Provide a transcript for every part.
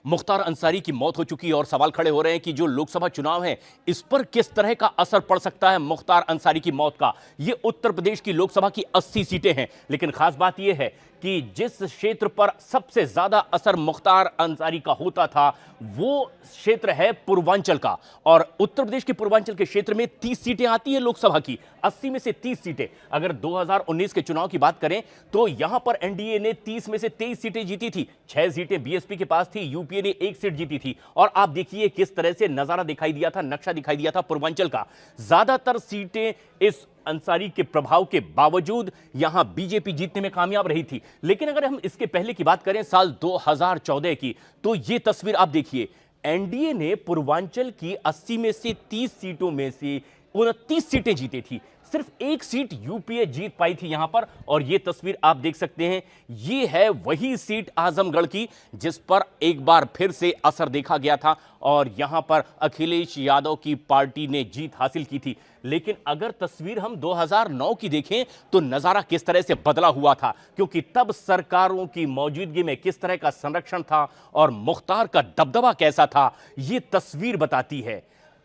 मुख्तार अंसारी की मौत हो चुकी है और सवाल खड़े हो रहे हैं कि जो लोकसभा चुनाव है इस पर किस तरह का असर पड़ सकता है मुख्तार अंसारी की मौत का। ये उत्तर प्रदेश की लोकसभा की 80 सीटें हैं, लेकिन खास बात यह है कि जिस क्षेत्र पर सबसे ज्यादा असर मुख्तार अंसारी का होता था वो क्षेत्र है पूर्वांचल का। और उत्तर प्रदेश के पूर्वांचल के क्षेत्र में 30 सीटें आती है लोकसभा की, 80 में से 30 सीटें। अगर 2019 के चुनाव की बात करें तो यहां पर एनडीए ने 30 में से 23 सीटें जीती थी, 6 सीटें बीएसपी के पास थी, यूपीए ने 1 सीट जीती थी। और आप देखिए किस तरह से नजारा दिखाई दिया था, नक्शा दिखाई दिया था पूर्वांचल का। ज्यादातर सीटें इस अंसारी के प्रभाव के बावजूद यहां बीजेपी जीतने में कामयाब रही थी। लेकिन अगर हम इसके पहले की बात करें साल 2014 की, तो यह तस्वीर आप देखिए, एनडीए ने पूर्वांचल की 80 में से 30 सीटों में से 29 सीटें जीती थी, सिर्फ 1 सीट यूपीए जीत पाई थी यहां पर। और यह तस्वीर आप देख सकते हैं, यह है वही सीट आजमगढ़ की जिस पर एक बार फिर से असर देखा गया था और यहां पर अखिलेश यादव की पार्टी ने जीत हासिल की थी। लेकिन अगर तस्वीर हम 2009 की देखें तो नजारा किस तरह से बदला हुआ था, क्योंकि तब सरकारों की मौजूदगी में किस तरह का संरक्षण था और मुख्तार का दबदबा कैसा था, यह तस्वीर बताती है।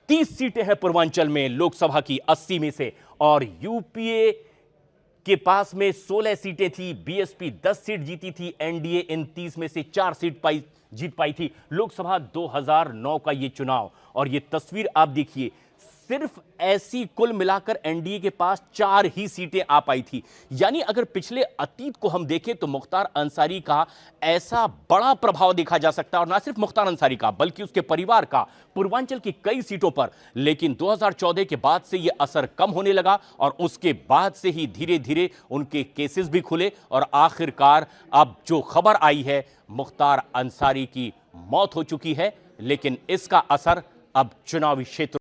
30 सीटें हैं पूर्वांचल में लोकसभा की 80 में से, और यूपीए के पास में 16 सीटें थी, बीएसपी 10 सीट जीती थी, एनडीए इन 30 में से 4 सीट जीत पाई थी। लोकसभा 2009 का यह चुनाव और यह तस्वीर आप देखिए, सिर्फ ऐसी कुल मिलाकर एनडीए के पास 4 ही सीटें आ पाई थी। यानी अगर पिछले अतीत को हम देखें तो मुख्तार अंसारी का ऐसा बड़ा प्रभाव देखा जा सकता है, और ना सिर्फ मुख्तार अंसारी का बल्कि उसके परिवार का पूर्वांचल की कई सीटों पर। लेकिन 2014 के बाद से यह असर कम होने लगा और उसके बाद से ही धीरे धीरे उनके केसेस भी खुले और आखिरकार अब जो खबर आई है मुख्तार अंसारी की मौत हो चुकी है। लेकिन इसका असर अब चुनावी क्षेत्र